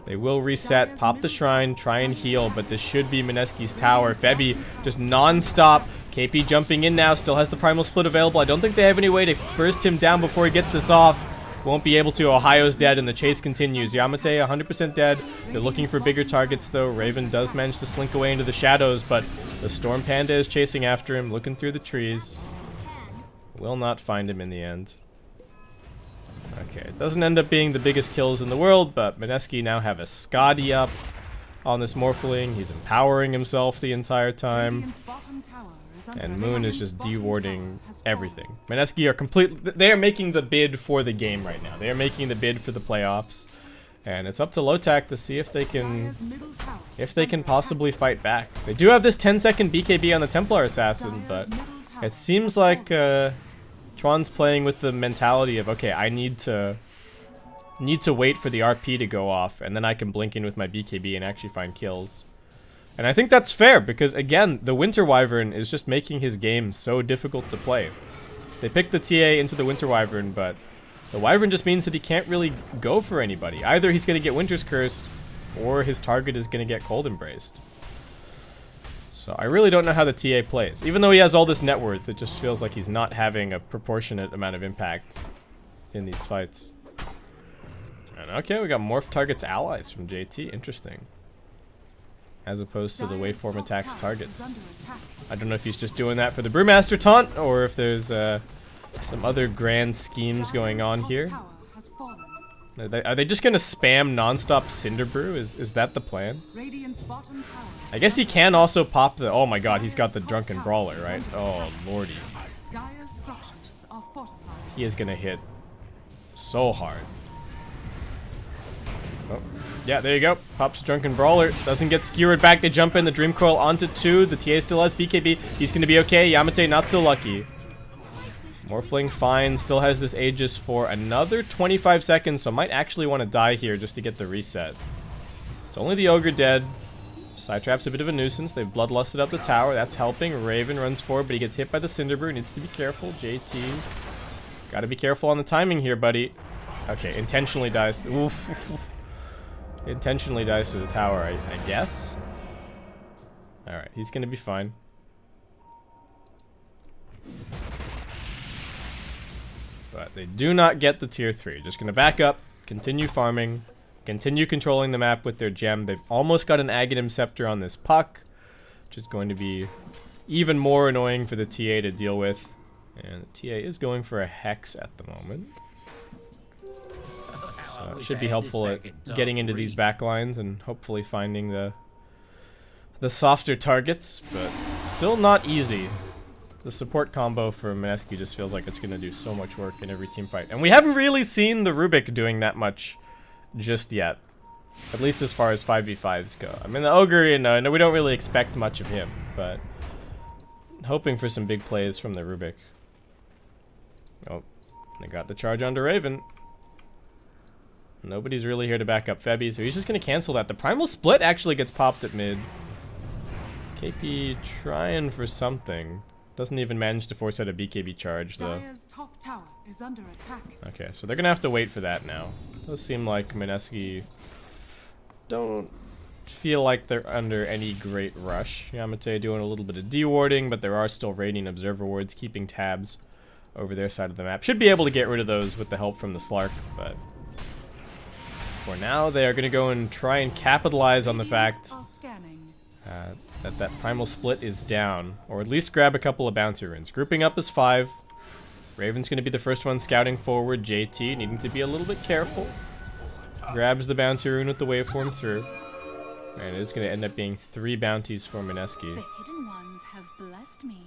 They will reset, pop the shrine, try and heal, but this should be Mineski's tower. Febby just non-stop. KP jumping in now, still has the primal split available. I don't think they have any way to burst him down before he gets this off. Won't be able to. Ohio's dead, and the chase continues. Yamate 100% dead. They're looking for bigger targets, though. Raven does manage to slink away into the shadows, but the Storm Panda is chasing after him, looking through the trees. Will not find him in the end. Okay, it doesn't end up being the biggest kills in the world, but Mineski now have a Skadi up on this Morphling. He's empowering himself the entire time. And Moon is just dewarding everything. Mineski are they are making the bid for the game right now. They are making the bid for the playoffs. And it's up to Lotac to see if they can possibly fight back. They do have this 10-second BKB on the Templar Assassin, but it seems like Chuan's playing with the mentality of, okay, I need to wait for the RP to go off, and then I can blink in with my BKB and actually find kills. And I think that's fair, because again, the Winter Wyvern is just making his game so difficult to play. They picked the TA into the Winter Wyvern, but the Wyvern just means that he can't really go for anybody. Either he's going to get Winter's Cursed, or his target is going to get Cold Embraced. So I really don't know how the TA plays. Even though he has all this net worth, it just feels like he's not having a proportionate amount of impact in these fights. And okay, we got Morph Targets allies from JT. Interesting. As opposed to the waveform attacks targets. I don't know if he's just doing that for the Brewmaster taunt, or if there's some other grand schemes going on here. Are they just going to spam non-stop Cinder Brew? Is that the plan? I guess he can also pop the... Oh my god, he's got the Drunken Brawler, right? Oh, lordy. He is going to hit so hard. Oh. Yeah, there you go. Pops Drunken Brawler. Doesn't get skewered back. They jump in. The Dream Coil onto 2. The TA still has BKB. He's going to be okay. Yamate not so lucky. Morphling fine. Still has this Aegis for another 25 seconds, so might actually want to die here just to get the reset. It's only the Ogre dead. Psytrap's a bit of a nuisance. They've bloodlusted up the tower. That's helping. Raven runs forward, but he gets hit by the Cinder Brew. Needs to be careful. JT. Gotta be careful on the timing here, buddy. Okay, intentionally dies. Oof. Intentionally dies to the tower, I guess. Alright, he's gonna be fine. But they do not get the tier 3. Just gonna back up, continue farming, continue controlling the map with their gem. They've almost got an Aghanim Scepter on this puck, which is going to be even more annoying for the TA to deal with. And the TA is going for a Hex at the moment. So it should be helpful at getting into these backlines and hopefully finding the softer targets, but still not easy. The support combo for Mineski just feels like it's going to do so much work in every team fight. And we haven't really seen the Rubik doing that much just yet. At least as far as 5v5s go. I mean, the Ogre, you know, we don't really expect much of him, but hoping for some big plays from the Rubik. Oh, they got the charge onto Raven. Nobody's really here to back up Febby, so he's just going to cancel that. The Primal Split actually gets popped at mid. KP trying for something. Doesn't even manage to force out a BKB charge, though. Top tower is under attack. Okay, so they're going to have to wait for that now. Does seem like Mineski don't feel like they're under any great rush. Yamate doing a little bit of dewarding, but there are still Radiant Observer wards keeping tabs over their side of the map. Should be able to get rid of those with the help from the Slark, but for now they are going to go and try and capitalize on the fact that Primal Split is down, or at least grab a couple of bounty runes. Grouping up as 5. Raven's going to be the first one scouting forward. JT needing to be a little bit careful. Grabs the bounty rune with the waveform through. And it's going to end up being 3 bounties for Mineski. The hidden ones have blessed me.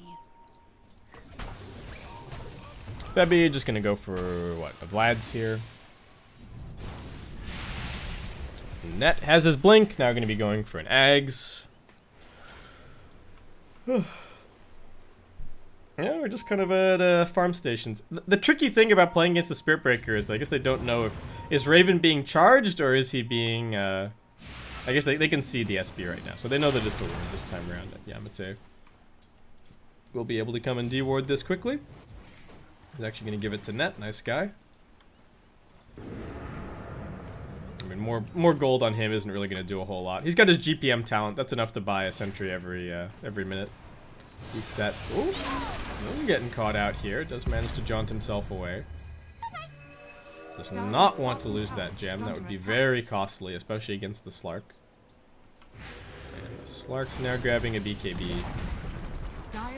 Febby just going to go for, what, a Vlad's here. Net has his blink, now going to be going for an Ags. Yeah, we're just kind of at farm stations. The tricky thing about playing against the Spirit Breaker is I guess they don't know if... Is Raven being charged or is he being... I guess they can see the SB right now, so they know that it's a win this time around at Yamate. We'll be able to come and deward this quickly. He's actually going to give it to Net, nice guy. I mean, more gold on him isn't really going to do a whole lot. He's got his GPM talent. That's enough to buy a sentry every minute. He's set. Ooh, getting caught out here. Does manage to jaunt himself away. Does not want to lose that gem. That would be very costly, especially against the Slark. And the Slark now grabbing a BKB.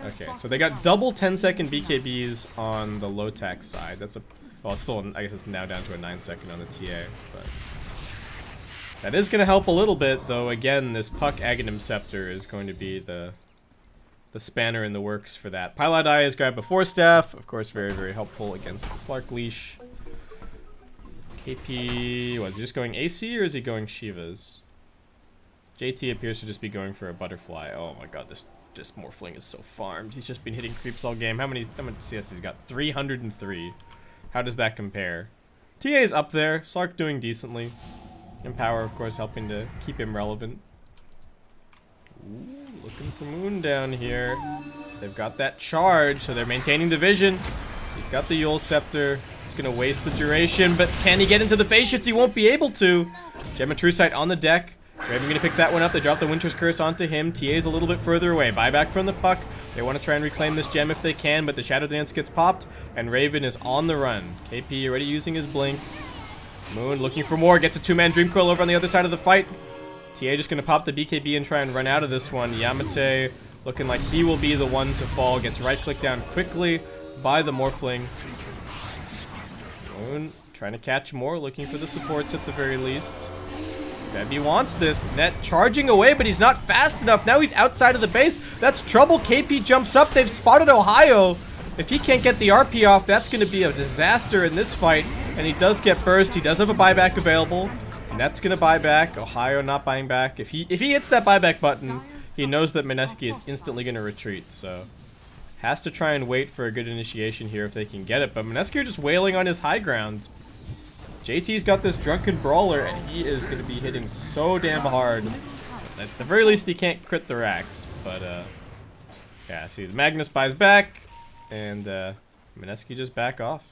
Okay, so they got double 10-second BKBs on the Lotac side. That's a... Well, it's still... I guess it's now down to a 9-second on the TA, but... That is going to help a little bit, though. Again, this Puck Aghanim Scepter is going to be the spanner in the works for that. Pilot Eye has grabbed a 4-staff. Of course, very, very helpful against the Slark Leash. KP... Was he just going AC, or is he going Shivas? JT appears to just be going for a Butterfly. Oh my god, this Morphling is so farmed. He's just been hitting creeps all game. How many CS he's got? 303. How does that compare? TA's up there. Slark doing decently. Empower, of course, helping to keep him relevant. Ooh, looking for Moon down here. They've got that charge, so they're maintaining the vision. He's got the Yule Scepter. He's going to waste the duration, but can he get into the phase shift? He won't be able to. Gem of True Sight on the deck. Raven going to pick that one up. They drop the Winter's Curse onto him. TA's a little bit further away. Buyback from the Puck. They want to try and reclaim this gem if they can, but the Shadow Dance gets popped, and Raven is on the run. KP already using his blink. Moon looking for more. Gets a 2-man Dream Coil over on the other side of the fight. TA just going to pop the BKB and try and run out of this one. Yamate looking like he will be the one to fall. Gets right-clicked down quickly by the Morphling. Moon trying to catch more, looking for the supports at the very least. Febby wants this. Net charging away, but he's not fast enough. Now he's outside of the base. That's trouble. KP jumps up. They've spotted Ohio. If he can't get the RP off, that's going to be a disaster in this fight. And he does get burst. He does have a buyback available. Net's going to buy back. Ohio not buying back. If he hits that buyback button, he knows that Mineski is instantly going to retreat. So has to try and wait for a good initiation here if they can get it. But Mineski are just wailing on his high ground. JT's got this Drunken Brawler, and he is going to be hitting so damn hard. At the very least, he can't crit the racks. But, yeah, see, the Magnus buys back, and Mineski just back off.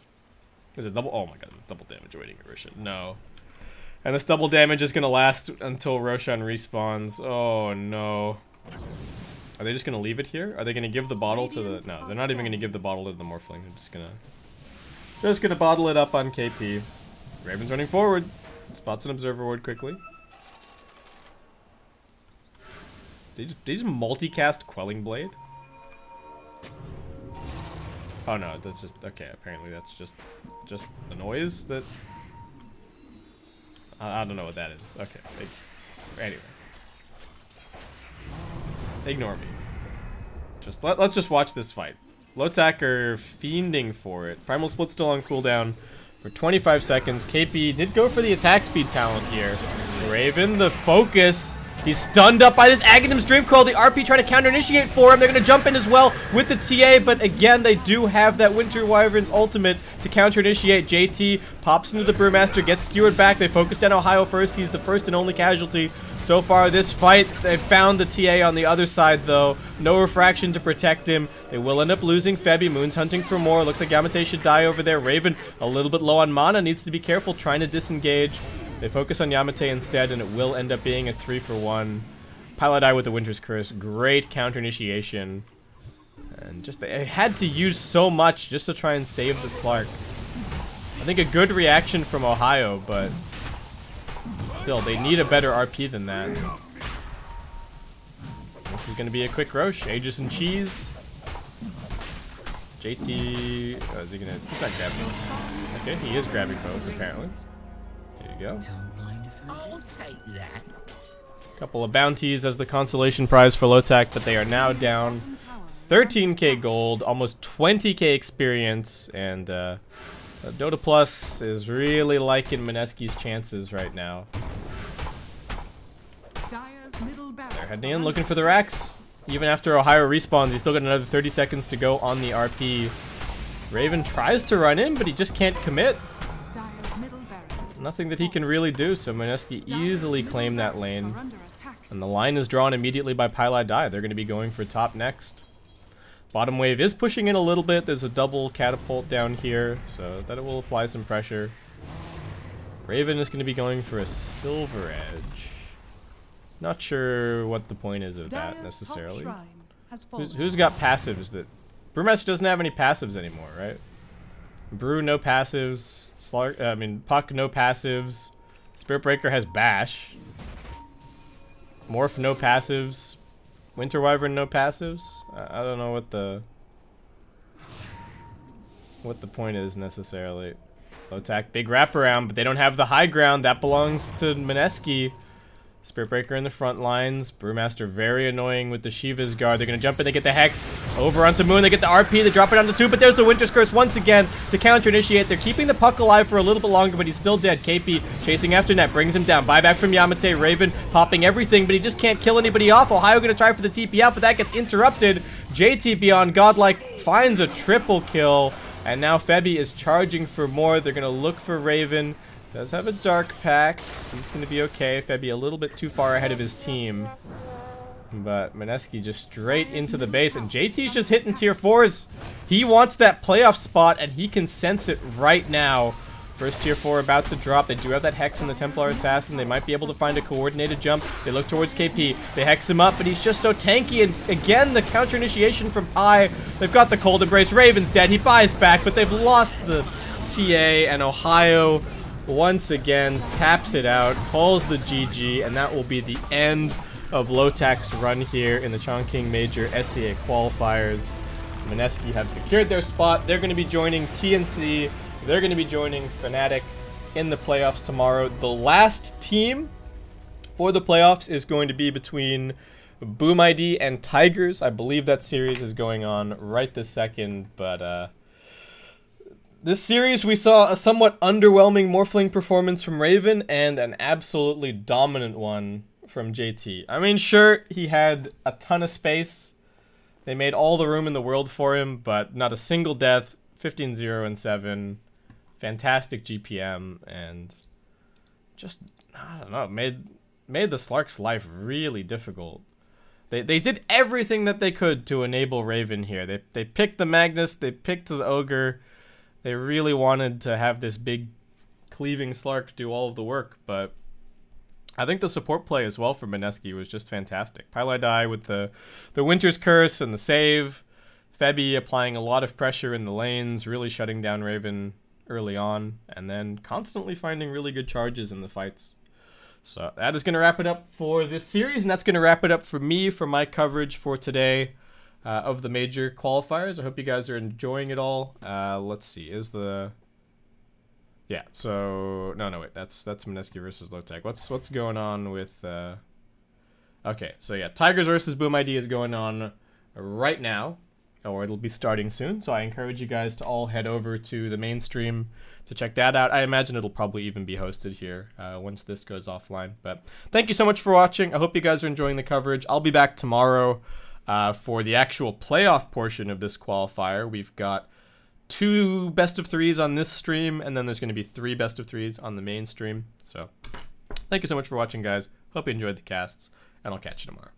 Is it double? Oh my god, double damage awaiting Roshan. No. And this double damage is gonna last until Roshan respawns. Oh no. Are they just gonna leave it here? Are they gonna give the bottle to the... No, they're not even gonna give the bottle to the Morphling. They're just gonna bottle it up on KP. Raven's running forward. Spots an observer ward quickly. Did they just multicast Quelling Blade? Oh no, that's just... Okay, apparently that's just a noise that... I don't know what that is. Okay. Anyway. Ignore me. Let's just watch this fight. Lotac are fiending for it. Primal Split's still on cooldown for 25 seconds. KP did go for the attack speed talent here. Raven, the focus. He's stunned up by this Aghanim's Dreamcoil. The RP trying to counter-initiate for him. They're going to jump in as well with the TA, but again, they do have that Winter Wyvern's ultimate to counter-initiate. JT pops into the Brewmaster, gets skewered back. They focused on Ohio first. He's the first and only casualty so far this fight. They found the TA on the other side, though. No refraction to protect him. They will end up losing Febby. Moon's hunting for more. Looks like Yamate should die over there. Raven, a little bit low on mana, needs to be careful trying to disengage. They focus on Yamate instead, and it will end up being a 3-for-1. Paladai with the Winter's Curse. Great counter initiation. And just they had to use so much just to try and save the Slark. I think a good reaction from Ohio, but still, they need a better RP than that. This is going to be a quick Roche. Aegis and Cheese. JT... Oh, is he going to... He's not grabbing. Okay, he is grabbing both, apparently. There you go. I'll take that. Couple of bounties as the consolation prize for Lotac, but they are now down 13k gold, almost 20k experience, and Dota Plus is really liking Mineski's chances right now. They're heading in, looking for the racks. Even after Ohio respawns, he's still got another 30 seconds to go on the RP. Raven tries to run in, but he just can't commit. Nothing that he can really do, so Mineski easily claimed that lane. And the line is drawn immediately by Paladai. They're going to be going for top next. Bottom wave is pushing in a little bit. There's a double catapult down here, so that it will apply some pressure. Raven is going to be going for a Silver Edge. Not sure what the point is of that necessarily. Who's got passives that... Brewmaster doesn't have any passives anymore, right? Brew, no passives. Puck, no passives. Spirit Breaker has Bash. Morph, no passives. Winter Wyvern, no passives. I don't know what the point is necessarily. Lotac, big wraparound, but they don't have the high ground. That belongs to Mineski. Spirit Breaker in the front lines. Brewmaster very annoying with the Shiva's Guard. They're going to jump in. They get the Hex over onto Moon. They get the RP. They drop it onto 2, but there's the Winter's Curse once again to counter-initiate. They're keeping the Puck alive for a little bit longer, but he's still dead. KP chasing after net. Brings him down. Buyback from Yamate. Raven popping everything, but he just can't kill anybody off. Ohio going to try for the TP out, but that gets interrupted. JT beyond Godlike finds a triple kill, and now Febby is charging for more. They're going to look for Raven. Does have a Dark Pact. He's going to be okay. Febby a little bit too far ahead of his team. But Mineski just straight into the base. And JT's just hitting tier 4s. He wants that playoff spot, and he can sense it right now. First tier 4 about to drop. They do have that Hex and the Templar Assassin. They might be able to find a coordinated jump. They look towards KP. They Hex him up, but he's just so tanky. And again, the counter initiation from Pi. They've got the Cold Embrace. Raven's dead. He buys back, but they've lost the TA, and Ohio once again taps it out, calls the GG, and that will be the end of Lotac's run here in the Chongqing Major SCA qualifiers. Mineski have secured their spot. They're going to be joining TNC. They're going to be joining Fnatic in the playoffs tomorrow. The last team for the playoffs is going to be between Boom ID and Tigers. I believe that series is going on right this second, but this series, we saw a somewhat underwhelming Morphling performance from Raven and an absolutely dominant one from JT. I mean, sure, he had a ton of space. They made all the room in the world for him, but not a single death. 15-0-7. Fantastic GPM, and just, I don't know, made the Slark's life really difficult. They did everything that they could to enable Raven here. They picked the Magnus, they picked the Ogre. They really wanted to have this big cleaving Slark do all of the work, but I think the support play as well for Mineski was just fantastic. Pylai with the Winter's Curse and the save. Febby applying a lot of pressure in the lanes, really shutting down Raven early on, and then constantly finding really good charges in the fights. So that is going to wrap it up for this series, and that's going to wrap it up for me for my coverage for today of the major qualifiers. I hope you guys are enjoying it all. Let's see, is the... Yeah, so... No, wait, that's Mineski versus Lotac. What's going on with... Okay, so yeah, Tigers versus Boom ID is going on right now, or it'll be starting soon, so I encourage you guys to all head over to the mainstream to check that out. I imagine it'll probably even be hosted here once this goes offline. But thank you so much for watching. I hope you guys are enjoying the coverage. I'll be back tomorrow for the actual playoff portion of this qualifier. We've got 2 best of 3s on this stream, and then there's going to be 3 best of 3s on the main stream. So thank you so much for watching, guys. Hope you enjoyed the casts, and I'll catch you tomorrow.